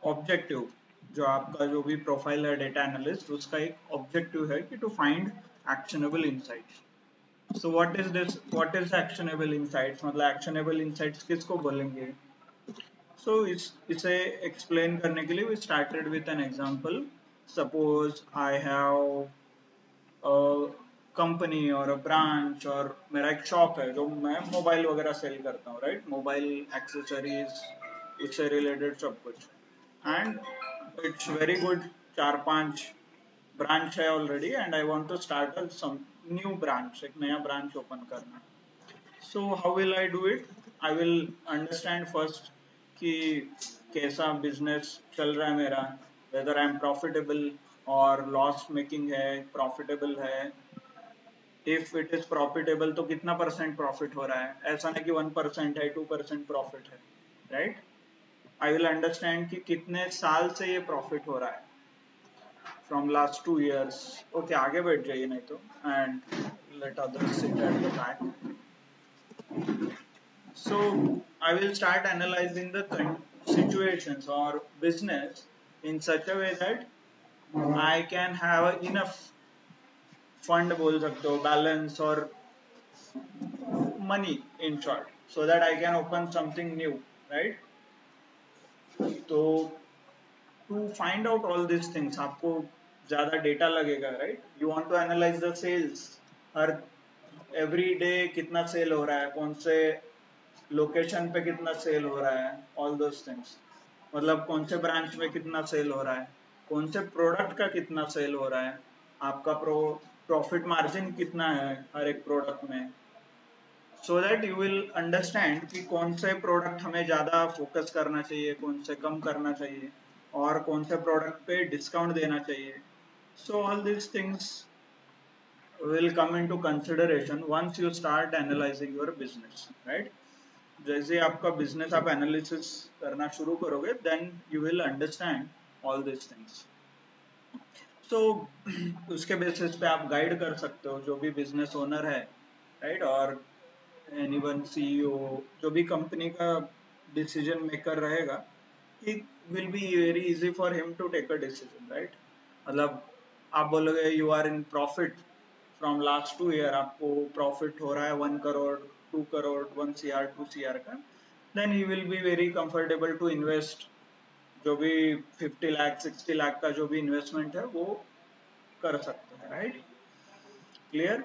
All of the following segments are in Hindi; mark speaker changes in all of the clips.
Speaker 1: ऑब्जेक्टिव, जो आपका जो भी प्रोफाइल है डेटा एनालिस्ट, उसका एक ऑब्जेक्टिव है कि to find actionable insights. So what is actionable insights, मतलब एक्शनेबल इनसाइट्स किसको बोलेंगे? सो इसे एक्सप्लेन करने के लिए we started with an example. Suppose I have company और ब्रांच, और मेरा एक शॉप है जो मैं मोबाइल वगैरह सेल करता हूँ, राइट, मोबाइल एक्सेसरीज, उससे रिलेटेड सब कुछ। And it's very good, 4-5 branch है already, and I want to start some new branch, एक नया ब्रांच ओपन करना। So how will I do it? I will understand first कि कैसा बिजनेस चल रहा है मेरा, वेदर आई एम प्रॉफिटेबल और लॉस मेकिंग है, प्रॉफिटेबल है। इफ इट इज प्रॉफिटेबल तो कितना परसेंट प्रॉफिट हो रहा है, ऐसा नहीं कि 1% है, 2% प्रॉफिट है, राइट। आई विल अंडरस्टैंड कि कितने साल से ये प्रॉफिट हो रहा है, फ्रॉम लास्ट 2 years। ओके, आगे बैठ जाइए नहीं तो, and let others sit at the back. So I will start analyzing the situations or business in such a way that I can have enough fund, बोल सकते हो, balance or money in short, so that I can open something new, right? तो to find out all these things आपको ज़्यादा data लगेगा, right? You want to analyze the sales, her every day कितना सेल हो रहा है, कौन से लोकेशन पे कितना सेल हो रहा है, ऑल दोस थिंग्स। मतलब कौन से ब्रांच में कितना सेल हो रहा है, कौन से प्रोडक्ट का कितना सेल हो रहा है, आपका प्रॉफिट मार्जिन कितना है हर एक प्रोडक्ट में, so that you will understand कि कौन से प्रोडक्ट हमें ज़्यादा फोकस करना चाहिए, कौन से कम करना चाहिए, और कौन से प्रोडक्ट पे डिस्काउंट देना चाहिए। So all this things will come into consideration once you start analyzing your business, right? जैसे आपका बिजनेस आप एनालिसिस करना शुरू करोगे, then you will understand all this things. So उसके बेसिस पे आप गाइड कर सकते हो जो भी बिजनेस ओनर है, राइट, और एनीवन सीईओ, जो भी कंपनी का डिसीजन मेकर रहेगा, it will be very easy for him to take a decision, right. मतलब आप बोलोगे you are in profit from last 2 year, आपको प्रॉफिट हो रहा है 1 करोड़, 2 करोड़, 1 CR, 2 CR का, then he will be very comfortable to invest, जो भी 50 लाख 60 लाख का जो भी इन्वेस्टमेंट है वो कर सकते हैं, right, clear.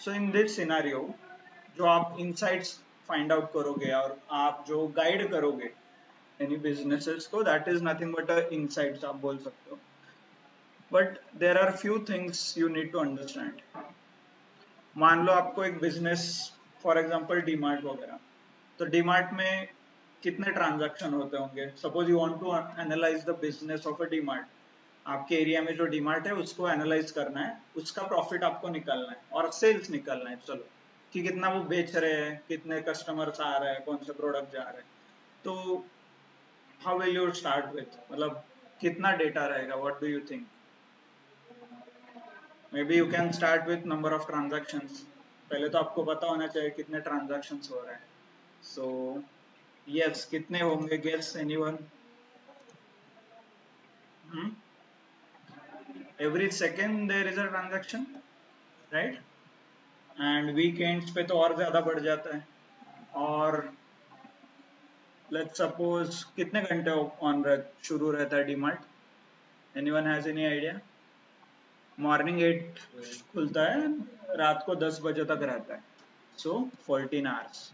Speaker 1: So in this scenario जो आप इनसाइट्स फाइंड आउट करोगे और आप जो गाइड करोगे एनी बिजनेसेस को, that is nothing but a insights आप बोल सकते हो। But there are few things you need to understand. मान लो आपको एक बिजनेस, फॉर एग्जांपल डीमार्ट वगैरह, तो डीमार्ट में कितने ट्रांजैक्शन होते होंगे? Suppose you want to analyse the business of a DMart, आपके एरिया में जो डीमार्ट है उसको एनालाइज करना है, उसका प्रॉफिट आपको निकालना है और सेल्स निकालना है, चलो, कि कितना वो बेच रहे हैं, कितने कस्टमर्स आ रहे हैं, कौन से प्रोडक्ट जा रहे हैं। तो how will you start with, मतलब कितना डेटा रहेगा, what do you think? May be you can start with number of transactions. पहले तो आपको पता होना चाहिए कितने ट्रांजैक्शंस हो रहे हैं। सो यस, कितने होंगे, guess anyone? Every second there is a transaction, right, and weekends पे तो और ज्यादा बढ़ जाता है। और लेट्स सपोज कितने घंटे ऑन शुरू रहता है DMart? Anyone has any idea? Morning 8 खुलता है, रात को 10 बजे तक रहता है, सो 14 hours,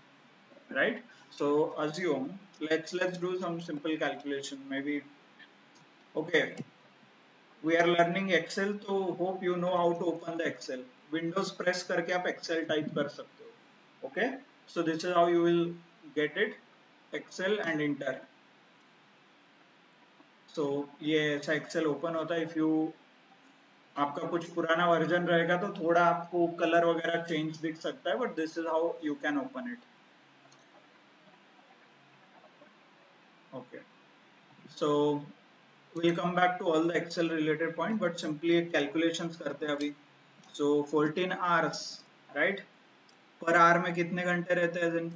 Speaker 1: right? So assume, let's do some simple calculation, maybe. Okay, we are learning Excel, तो hope you know how to open the Excel. Windows press करके आप Excel टाइप कर सकते हो, okay? So this is how you will get it, Excel and enter. So ये ऐसा Excel open होता है। if you आपका कुछ पुराना वर्जन रहेगा तो थोड़ा आपको कलर वगैरह चेंज दिख सकता है, but this is how you can open it. Okay, so we'll come back to all the Excel related point, but simply एक calculations करते हैं अभी। so 14 hours, right, per hour में कितने घंटे रहते हैं दिन?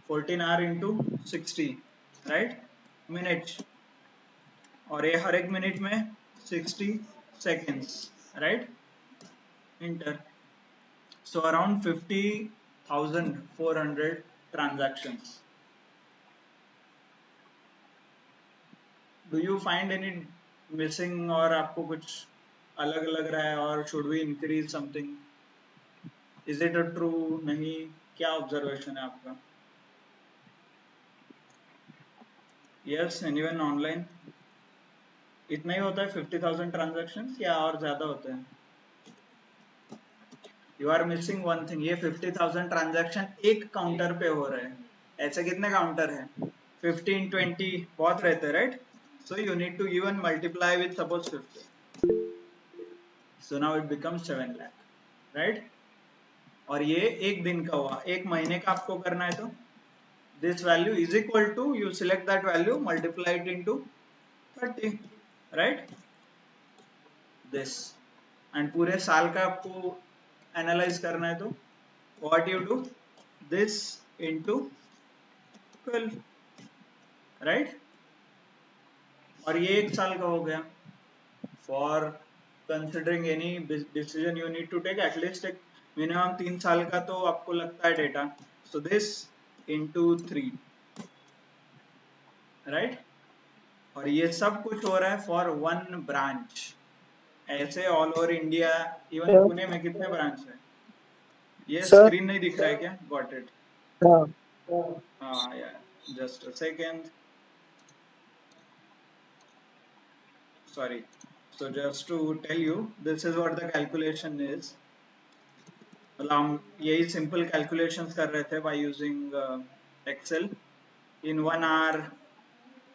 Speaker 1: 14 hour into 60, right, minutes, और ये हर एक मिनट में 60 seconds, right. Inter. So around 50,400 transactions. Do you find any missing और आपको कुछ अलग लग रहा है, और should we increase something? Is it a true? नहीं, क्या observation है आपका? Yes, anyone online? इतना ही होता है 50,000 transactions या और ज्यादा होते हैं? You are missing one thing. ये 50,000 transaction एक काउंटर पे हो रहे हैं. ऐसे कितने काउंटर हैं? 15, 20 बहुत रहते हैं, right? So you need to even multiply with suppose 50. So now it becomes 7 lakh, right? और ये एक दिन का हुआ. एक महीने का आपको करना है तो this value is equal to, you select that value, multiply it into 30, right? This. And पूरे साल का आपको एनालाइज करना है तो what you do, this into 12, right? और ये एक साल का हो गया. For considering any decision you need to take, at least एक minimum 3 साल का तो आपको लगता है data. So this into 3, right? और ये सब कुछ हो रहा है for one branch. ऐसे all over India, even Pune में कितने ब्रांच है? ये स्क्रीन नहीं दिख रहा है क्या? Got it. Yeah, just a second. Sorry. So just to tell you, this is what the calculation is. मतलब हम यही सिंपल कैलकुलेशंस कर रहे थे by using Excel. In 1 hour,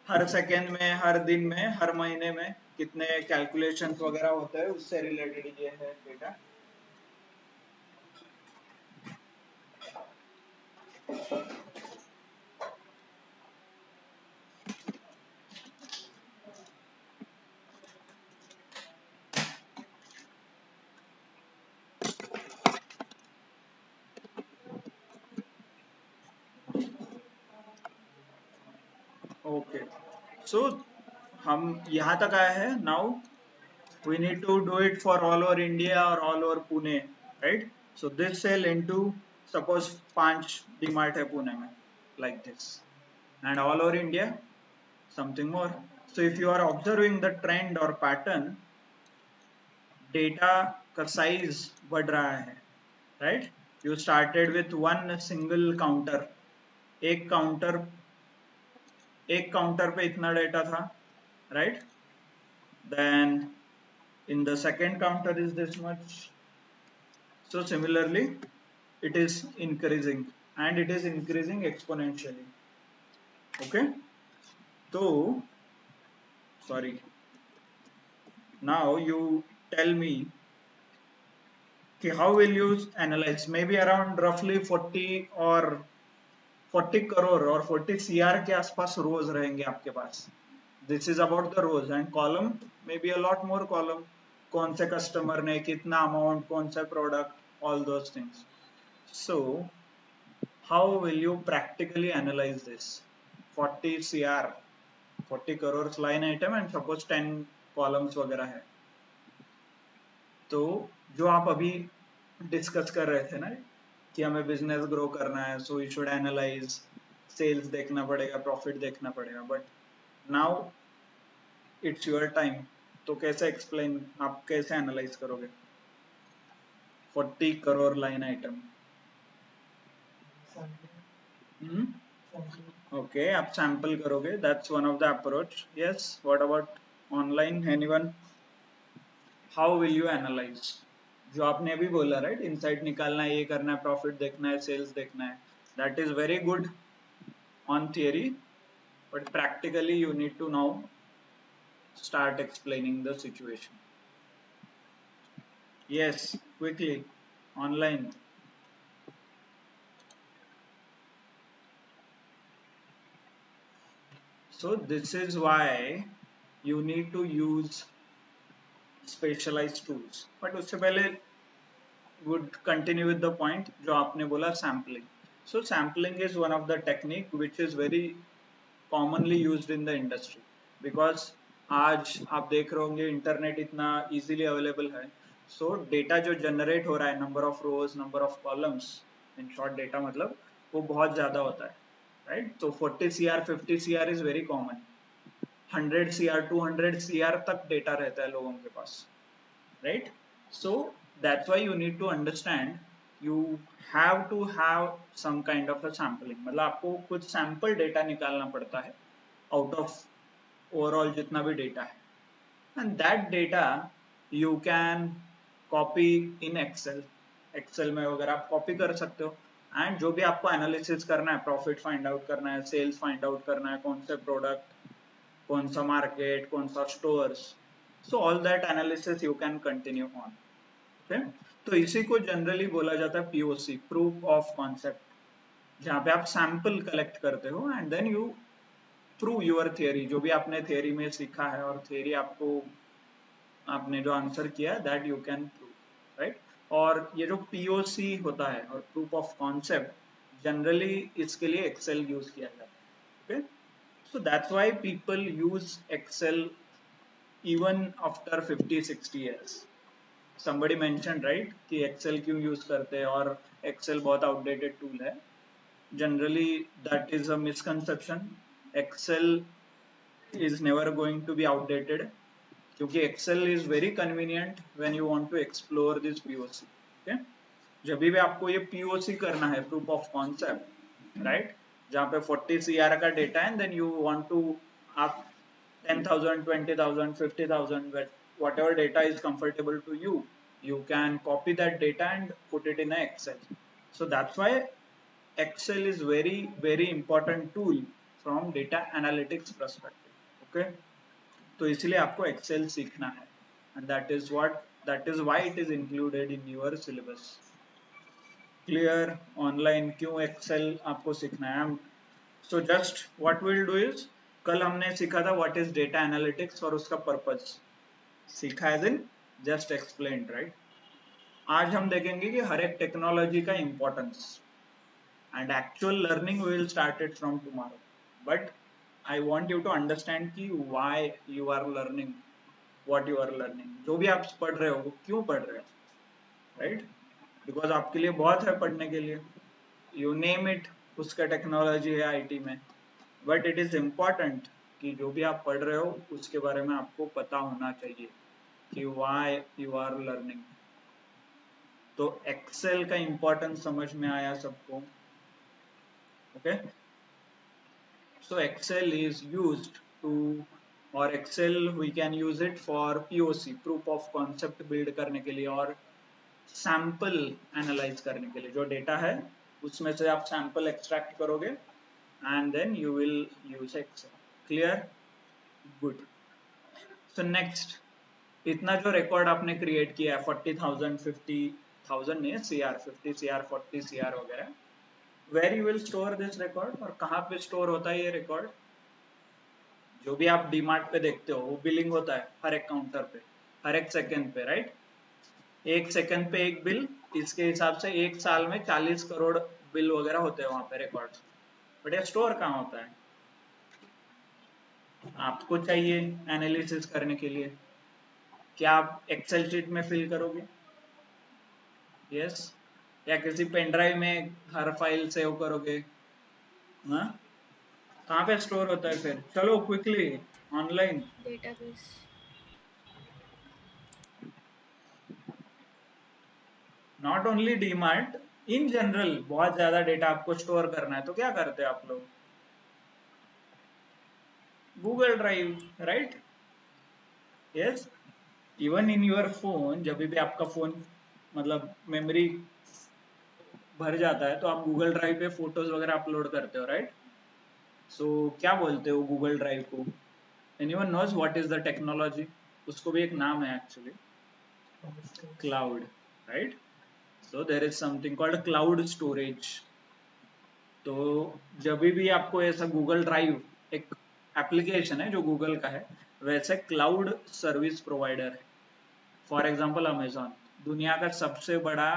Speaker 1: हर सेकेंड में, हर दिन में, हर महीने में कितने कैलकुलेशंस वगैरह होते हैं, उससे रिलेटेड ये है डेटा. ओके, सो हम यहाँ तक आए हैं. Now we need to do it for all over India or all over Pune, right? So this sell into, suppose 5 DMart है पुणे में, like this, and all over India something more. So if you are observing the trend or pattern, data का साइज बढ़ रहा है, right? You started with one single counter. एक काउंटर पे इतना डेटा था, right? Then in the second counter is this much. So similarly it is increasing, and it is increasing exponentially. Okay, so sorry, now you tell me कि how will you analyze? Maybe around roughly 40 or 40 crore और 40 CR के आसपास रोज रहेंगे आपके पास. This is about the rows, and column maybe a lot more column. कौन से कस्टमर ने कितना अमाउंट, कौन सा product, all those things. So how will you practically analyze this? 40 CR, 40 crores line item, and suppose 10 columns वगैरह है. तो जो आप अभी डिस्कस कर रहे थे ना कि हमें बिजनेस ग्रो करना है, so you should analyse, sales देखना पड़ेगा, प्रॉफिट देखना पड़ेगा. But now it's your time. तो कैसे एक्सप्लेन, आप कैसे एनालाइज करोगे 40 करोड़ लाइन आइटम? ओके, आप सैंपल करोगे, that's one of the approach. Yes, what about online, anyone? How will you analyse? जो आपने अभी बोला, राइट? इनसाइट निकालना है, ये करना है, प्रॉफिट देखना है, सेल्स देखना है. That is very good on theory, but practically you need to now start explaining the situation. Yes, quickly, online. So this is why you need to use specialized tools. But उससे पहले would continue with the point जो आपने बोला, sampling. So sampling is one of the technique which is very commonly used in the industry, because आज आप देख रहे होंगे इंटरनेट इतना इजीली अवेलेबल है, सो डेटा जो जनरेट हो रहा है, number of rose, number of columns, in short data मतलब, वो बहुत ज्यादा होता है, राइट। तो 40 CR 50 CR is very common, 100 CR 200 CR तक डेटा रहता है लोगों के पास, right? So that's why you need to understand, you have to have some kind of a sampling, मतलब आपको कुछ सैंपल डेटा निकालना पड़ता है आउट ऑफ ओवरऑल जितना भी डेटा है, and that data you can copy in Excel में वगैरह आप कॉपी कर सकते हो, एंड जो भी आपको एनालिसिस करना है, प्रॉफिट फाइंड आउट करना है, सेल्स फाइंड आउट करना है, कौन से प्रोडक्ट, कौन सा मार्केट, कौन सा stores, so all that analysis you can continue on, okay. तो इसी को जनरली बोला जाता है पीओसी, प्रूफ ऑफ कॉन्सेप्ट, जहाँ पे आप सैंपल कलेक्ट करते हो and then you prove your theory, जो भी आपने थियरी में सीखा है और थियरी आपको, आपने जो आंसर किया है, that you can prove, right. और ये जो पीओसी होता है और प्रूफ ऑफ कॉन्सेप्ट, जनरली इसके लिए एक्सेल यूज किया जाता है, okay. So that's why people use Excel even after 50-60 years. Somebody mentioned, right, कि Excel क्यों use करते हैं और Excel बहुत outdated tool है. Generally that is a misconception. Excel is never going to be outdated, क्योंकि Excel is very convenient when you want to explore this POC. Okay? जब भी आपको ये POC करना है, proof of concept, right? जहाँ पे 40 CR का डेटा है, then you want to, आप 10,000 20,000 50,000, whatever data is comfortable to you, you can copy that data and put it in a Excel. So that's why Excel is very important tool from data analytics perspective, okay. तो इसलिए आपको Excel सीखना है, and that is why it is included in your syllabus. Clear, online क्यों एक्सेल आपको सीखना है। So just what will do is, कल हमने सीखा था व्हाट इज डेटा एनालिटिक्स और उसका पर्पज सीखा, as in just explain, right. आज हम देखेंगे कि हर एक टेक्नोलॉजी का importance, and actual learning will start it from tomorrow, but I want you to understand कि why you are learning what you are learning, जो भी आप पढ़ रहे हो वो क्यों पढ़ रहे हो, राइट। बिकॉज आपके लिए बहुत है पढ़ने के लिए, यू नेम इट, उसका टेक्नोलॉजी है आईटी में, बट इट इज इम्पॉर्टेंट कि जो भी आप पढ़ रहे हो उसके बारे में आपको पता होना चाहिए कि व्हाई यू आर लर्निंग। तो एक्सेल का इंपॉर्टेंस समझ में आया सबको, okay. So Excel is used to, और Excel we can use it for POC, proof of concept build करने के लिए, और सैंपल एनालाइज करने के लिए। जो डेटा है उसमें से आप सैंपल एक्सट्रैक्ट करोगे and then you will use Excel. Clear, good. So next, इतना जो रिकॉर्ड आपने क्रिएट किया है 40,000 50,000 में CR 50 CR 40 CR वगैरह, where you will store this record, और कहाँ पे स्टोर होता है ये रिकॉर्ड। जो भी आप डीमार्ट पे देखते हो वो बिलिंग होता है हर एक काउंटर पे, हर एक सेकेंड पे, राइट। एक सेकंड पे एक बिल, इसके हिसाब से एक साल में 40 करोड़ बिल वगैरह होते हैं वहां पे रिकॉर्ड्स, बट ये स्टोर कहाँ होता है, आपको चाहिए एनालिसिस करने के लिए, क्या आप एक्सेल शीट में फिल करोगे, यस, या किसी पेन ड्राइव में हर फाइल सेव करोगे, हाँ, कहाँ पे स्टोर होता है फिर, चलो quickly, online
Speaker 2: database.
Speaker 1: Not only DMart, in general बहुत ज्यादा डेटा आपको स्टोर करना है तो क्या करते हैं आप लोग, Google drive, right, yes. Even in your phone, जब भी आपका फोन मतलब मेमोरी भर जाता है तो आप गूगल ड्राइव पे फोटोज वगैरह अपलोड करते हो, राइट। सो क्या बोलते हो गूगल ड्राइव को, anyone knows what is the technology, उसको भी एक नाम है actually, cloud, right. So there is something called cloud storage. तो जब भी आपको ऐसा गूगल ड्राइव एक एप्लीकेशन है जो गूगल का है, वैसे क्लाउड सर्विस प्रोवाइडर है, फॉर एग्जाम्पल अमेजॉन, दुनिया का सबसे बड़ा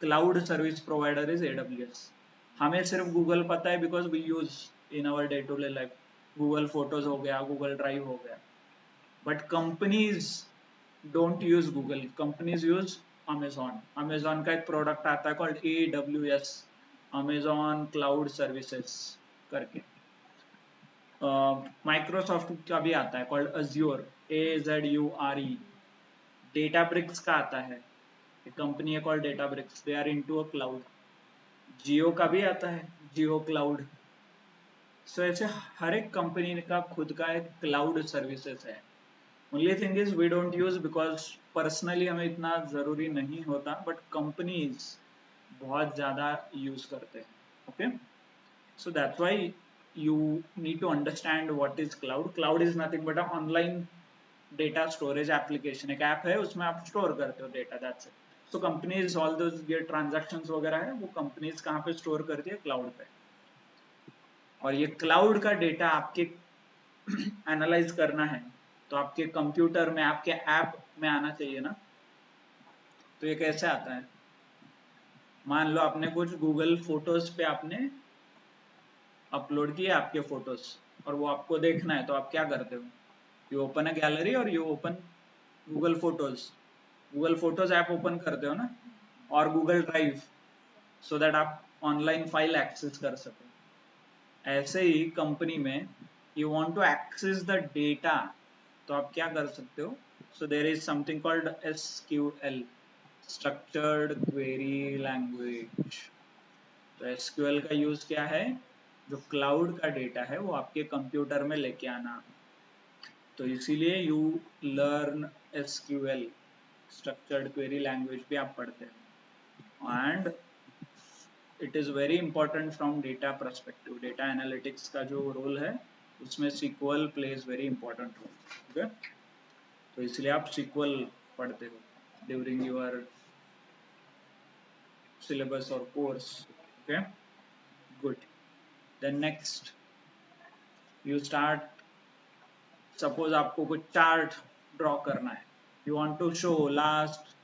Speaker 1: cloud service provider is AWS। हमें सिर्फ गूगल पता है because we use in our day to day life, Google Photos हो गया, गूगल ड्राइव हो गया, but companies don't use Google, companies use Amazon. Amazon का एक प्रोडक्ट आता है called AWS, Amazon cloud services करके। माइक्रोसॉफ्ट का भी आता है कॉल्ड अज्योर, AZURE। डेटाब्रिक्स का आता है, एक कंपनी है called Databricks, they are into a cloud. Jio का भी आता है, जियो क्लाउड। सो ऐसे हर एक कंपनी का खुद का एक क्लाउड सर्विसेज है। Only thing is we don't use because personally हमें इतना जरूरी नहीं होता, बट कंपनीज बहुत ज्यादा यूज करते हैं। Okay, so that's why you need to understand what is cloud. Cloud is nothing but a online data storage application, एक ऐप है उसमें आप स्टोर करते हो data, that's it. So companies all those ये ट्रांजैक्शंस वगैरह है वो कंपनीज कहाँ पे स्टोर करती है, क्लाउड पे। और ये क्लाउड का डेटा आपके एनालाइज करना है तो आपके कंप्यूटर में, आपके ऐप में आना चाहिए ना। तो ये कैसे आता है, मान लो आपने कुछ गूगल फोटोज पे आपने अपलोड किए आपके फोटोज और वो आपको देखना है, तो आप क्या करते हो, यू ओपन अ गैलरी और you open Google Photos. Google Photos app open करते हो ना, और गूगल ड्राइव, सो दैट आप ऑनलाइन फाइल एक्सेस कर सको। ऐसे ही कंपनी में you want to access the data, तो आप क्या कर सकते हो, so there is something called SQL, structured query language. तो SQL का यूज क्या है, जो क्लाउड का डेटा है वो आपके कंप्यूटर में लेके आना। तो इसीलिए you learn SQL, structured query language भी आप पढ़ते हैं। And it is very important from data perspective, data analytics का जो रोल है उसमें SQL plays very important role. Okay, तो इसलिए आप SQL पढ़ते हो ड्यूरिंग योर सिलेबस और course. Okay, good. Then next you start, suppose आपको कुछ चार्ट ड्रॉ करना है, you want to show last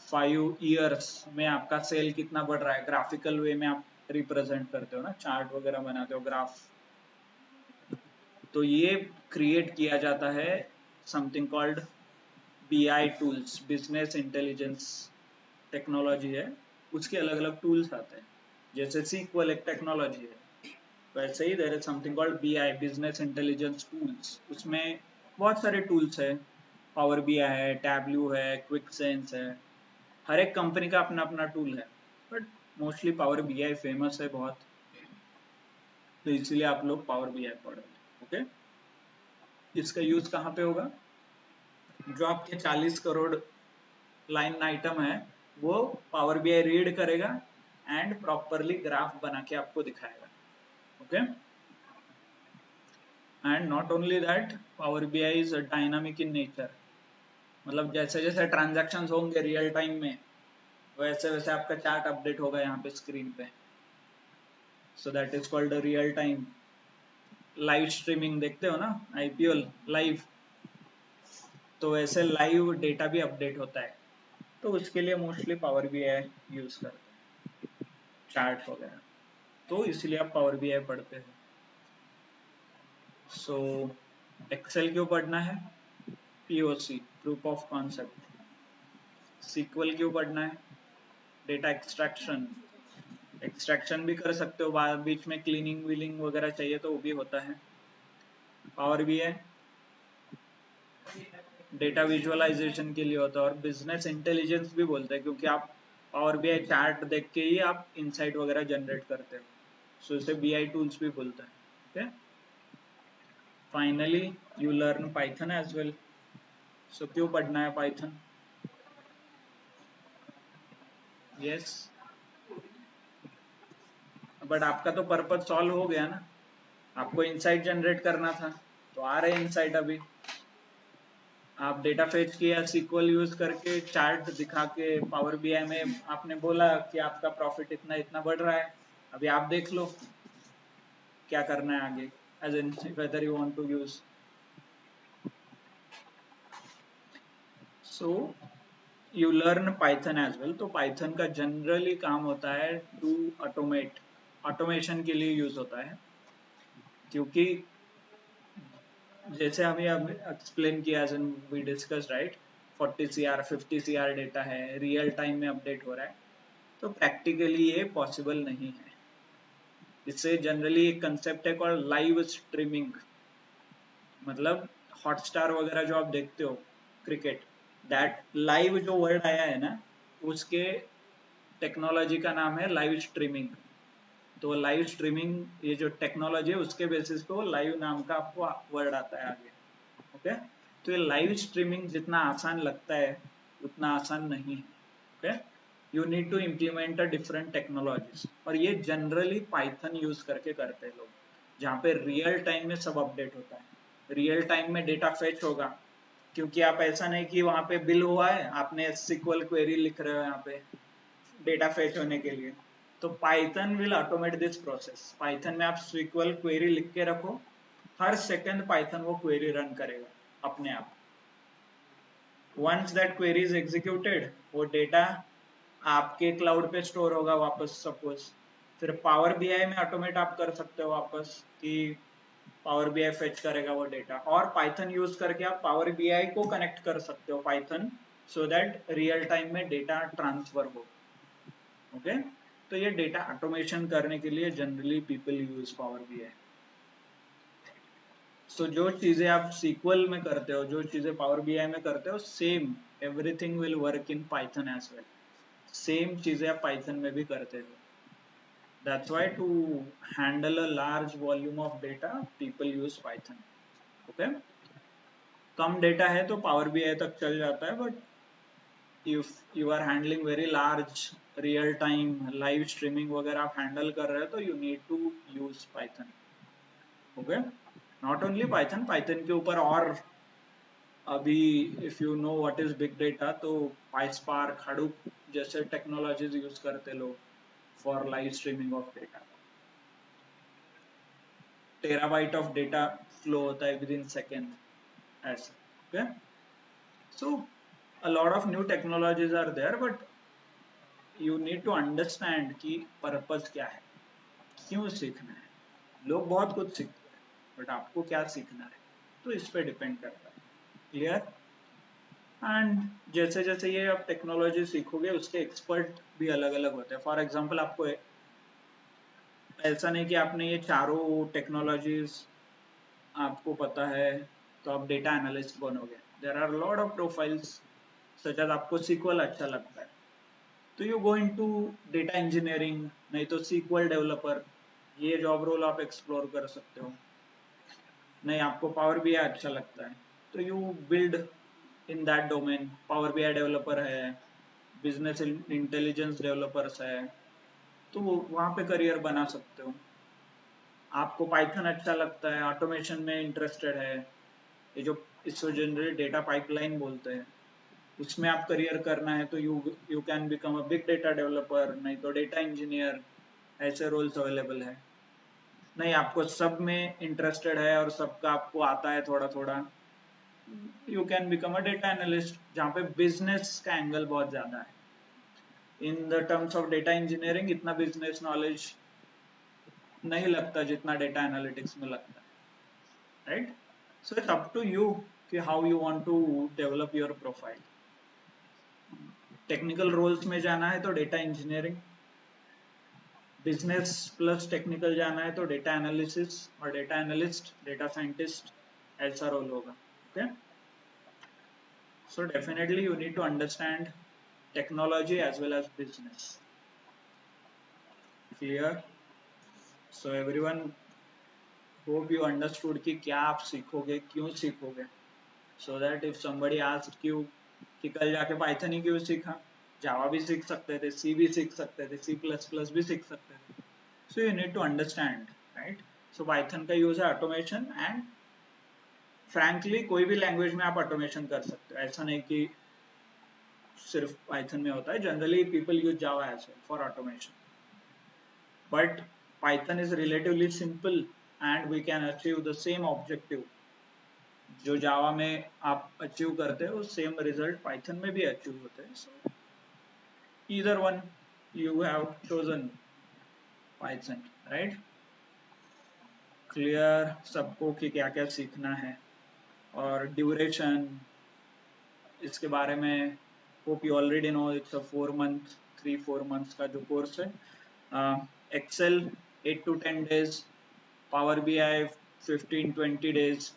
Speaker 1: 5 years में आपका सेल कितना बढ़ रहा है, ग्राफिकल वे में आप रिप्रेजेंट करते हो ना, चार्ट वगैरह बनाते हो, ग्राफ। तो ये क्रिएट किया जाता है something called BI tools, business intelligence technology है, उसके अलग अलग टूल्स आते हैं। जैसे SQL एक टेक्नोलॉजी है, वैसे ही there is something called BI, business intelligence tools. उसमें बहुत सारे टूल्स है, पावर BI है, टैबल्यू है, क्विक सेंस है। हर एक कंपनी का अपना अपना टूल है, but mostly power BI famous है बहुत, तो इसीलिए आप लोग पावर BI पढ़ो। ओके, इसका यूज कहाँ पे होगा, जो आपके 40 करोड़ लाइन आइटम है वो पावर BI रीड करेगा एंड प्रॉपरली ग्राफ बना के आपको दिखाएगा। Okay, and not only that, power BI is dynamic in nature, मतलब जैसे जैसे ट्रांजैक्शंस होंगे रियल टाइम में, वैसे वैसे आपका चार्ट अपडेट होगा यहाँ पे स्क्रीन पे। So that is called real time. Live streaming देखते हो ना, IPL लाइव, तो वैसे लाइव डेटा भी अपडेट होता है, तो उसके लिए मोस्टली पावर BI यूज करते हैं, चार्ट वगैरह। तो इसलिए आप पावर BI पढ़ते हैं। सो एक्सेल क्यों पढ़ना है, POC, proof of concept. SQL क्यों पढ़ना है, डेटा एक्सट्रैक्शन, एक्सट्रैक्शन भी कर सकते हो, बीच में क्लीनिंग वीलिंग वगैरह चाहिए तो वो भी होता है। पावर BI डेटा विजुअलाइजेशन के लिए होता है, और बिजनेस इंटेलिजेंस भी बोलते हैं, क्योंकि आप पावर BI चार्ट देख के ही आप इनसाइट वगैरह जनरेट करते हो, सो इसे BI टूल्स भी बोलते हैं। Okay, finally you learn Python as well. So क्यों पढ़ना है पाइथन, यस, बट आपका तो पर्पज सॉल्व हो गया ना, आपको इनसाइट जनरेट करना था, तो आ रहे इनसाइट अभी। आप डेटा फेच किया SQL यूज करके, चार्ट दिखा के, पावर BI में आपने बोला कि आपका प्रॉफिट इतना इतना बढ़ रहा है, अभी आप देख लो क्या करना है आगे, as in whether you want to use. So you learn Python as well. तो पाइथन का जनरली काम होता है टू ऑटोमेट, ऑटोमेशन के लिए यूज होता है, क्योंकि जैसे हमें अब एक्सप्लेन किया as we discuss right, 40 CR 50 CR data है, रियल टाइम में अपडेट हो रहा है, तो प्रैक्टिकली ये पॉसिबल नहीं है। इससे जनरली एक कंसेप्ट है कॉल्ड लाइव स्ट्रीमिंग, मतलब हॉटस्टार वगैरह जो आप देखते हो क्रिकेट, दैट लाइव जो वर्ड आया है ना, उसके टेक्नोलॉजी का नाम है लाइव स्ट्रीमिंग। तो लाइव स्ट्रीमिंग ये जो टेक्नोलॉजी है उसके बेसिस पे वो लाइव नाम का आपको वर्ड आता है आगे। ओके, तो ये लाइव स्ट्रीमिंग जितना आसान लगता है उतना आसान नहीं है। Okay, you need to implement a different technologies, और ये जनरली पाइथन यूज करके करते हैं लोग, जहाँ पे रियल टाइम में सब अपडेट होता है, रियल टाइम में डेटा फेच होगा, क्योंकि आप ऐसा नहीं कि वहां पे बिल हुआ है आपने SQL क्वेरी लिख रहे हो यहाँ पे डेटा फेच होने के लिए, तो Python will automate this process. Python में आप SQL क्वेरी लिख के रखो, हर सेकंड पाइथन वो क्वेरी रन करेगा अपने आप। Once that query is executed, वो डेटा आपके क्लाउड पे स्टोर होगा वापस सपोज, फिर पावर बीआई में ऑटोमेट आप कर सकते हो वापस कि पावर बीआई फेच करेगा वो डेटा, और पाइथन यूज करके आप पावर बीआई को कनेक्ट कर सकते हो Python, so that real time में डेटा ट्रांसफर हो। ओके, तो ये डेटा ऑटोमेशन करने के लिए generally people use power BI. So जो चीजें आप SQL में करते हो, जो चीजें पावर बीआई में करते हो, same everything will work in Python as well. Same चीजें आप पाइथन में भी करते हो। That's why to handle a large volume of data, people use Python. Okay? कम डेटा है तो पावर बीआई तक चल जाता है, but if you are handling very large real time live streaming वगैरह आप हैंडल कर रहे हो तो you need to use Python. Okay, not only Python, Python के ऊपर और अभी if you know what is big data तो पाइस्पार्क हडूप जैसे टेक्नोलॉजीज यूज करते लोग for live streaming of data. Terabyte of data flow होता है विद इन सेकेंड ऐसा। Okay, so a lot of new technologies are there, but you need to understand कि पर्पस क्या है, क्यों सीखना है। लोग बहुत कुछ सीखते हैं बट आपको क्या सीखना है, तो इस पे डिपेंड करता है। क्लियर? एंड जैसे जैसे ये आप टेक्नोलॉजी सीखोगे उसके एक्सपर्ट भी अलग अलग होते हैं। फॉर एग्जांपल आपको ऐसा नहीं कि आपने ये चारों टेक्नोलॉजीज आपको पता है तो आप डेटा एनालिस्ट बनोगे। There are lot of profiles, such as आपको SQL अच्छा लगता है तो you go into data engineering, नहीं तो SQL डेवलपर, ये जॉब रोल आप एक्सप्लोर कर सकते हो। नहीं आपको पावर बीआई अच्छा लगता है तो you build in that domain, power BI developer है, बिजनेस इंटेलिजेंस डेवलपर्स है, तो वहां पे करियर बना सकते हो। आपको पाइथन अच्छा लगता है, ऑटोमेशन में इंटरेस्टेड है, ये जो इसको जनरली डेटा पाइपलाइन बोलते हैं, उसमें आप करियर करना है तो you can become a big data developer, नहीं तो डेटा इंजीनियर, ऐसे रोल्स अवेलेबल है। नहीं आपको सब में इंटरेस्टेड है और सबका आपको आता है थोड़ा थोड़ा, you can become a data analyst, जहाँ पे बिजनेस का एंगल बहुत ज्यादा है। In the terms of data engineering इतना बिजनेस नॉलेज नहीं लगता जितना डेटा एनालिटिक्स में लगता है, right? So it's up to you कि how you want to develop your profile. Technical roles में जाना है तो data engineering, business plus technical जाना है तो डेटा एनालिसिस और डेटा एनालिस्ट, डेटा साइंटिस्ट, ऐसा रोल होगा। Okay, so definitely you need to understand technology as well as business. Clear? So everyone, hope you understood कि क्या आप सीखोगे, क्यों सीखोगे, so that if somebody asked you कि कल जाके पाइथन ही क्यों सीखा, जावा भी सीख सकते थे, सी भी सीख सकते थे, C++ भी सीख सकते थे। So you need to understand, right? So Python का यूज है ऑटोमेशन, एंड फ्रैंकली कोई भी लैंग्वेज में आप ऑटोमेशन कर सकते हो, ऐसा नहीं कि सिर्फ पाइथन में होता है। Generally people use Java as well for automation, but Python is relatively simple and we can achieve the same objective जो जावा में आप अचीव करते हो, सेम रिजल्ट पाइथन में भी अचीव होते हैं। सो either one you have chosen Python, right? Clear सबको कि क्या क्या सीखना है? और ड्यूरेशन इसके बारे में hope you already know, it's a 4 month 3-4 months का जो कोर्स है। Excel 8 to 10 days, power B I 15-20 days,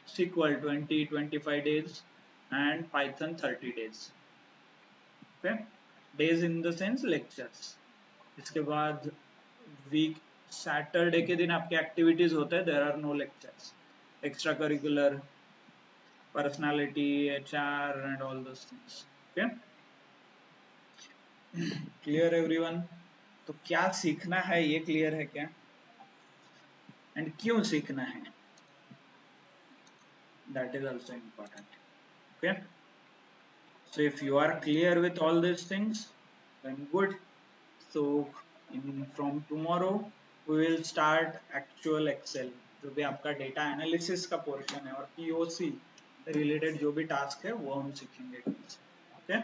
Speaker 1: SQL 20-25 days and Python 30 days. Okay, days in the sense lectures। इसके बाद वीक सैटरडे के दिन आपके एक्टिविटीज होते हैं, there are no lectures, extra curricular, personality, HR and all those things. Okay, clear everyone? तो क्या सीखना है ये क्लियर है क्या, एंड क्यों सीखना है, that is also important। Okay, so if you are clear with all these things, then good। So from tomorrow we will start actual Excel, जो भी आपका डेटा एनालिसिस का पोर्शन है, और POC रिलेटेड जो भी टास्क है वो हम सीखेंगे। Okay,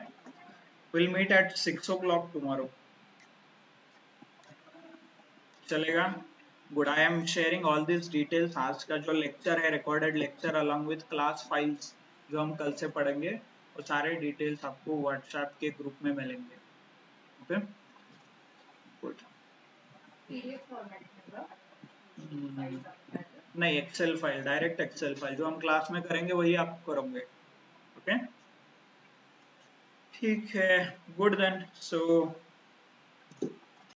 Speaker 1: we'll meet at 6 o'clock tomorrow। चलेगा? Good. I am sharing all this details. आज का जो लेक्चर है, recorded lecture along with class files जो हम कल से पढ़ेंगे, वो सारे डिटेल्स आपको व्हाट्सएप के ग्रुप में मिलेंगे। Okay, good. नहीं, Excel file, direct Excel file जो हम क्लास में करेंगे वही आप करोगे। ओके, ठीक है, गुड देन। सो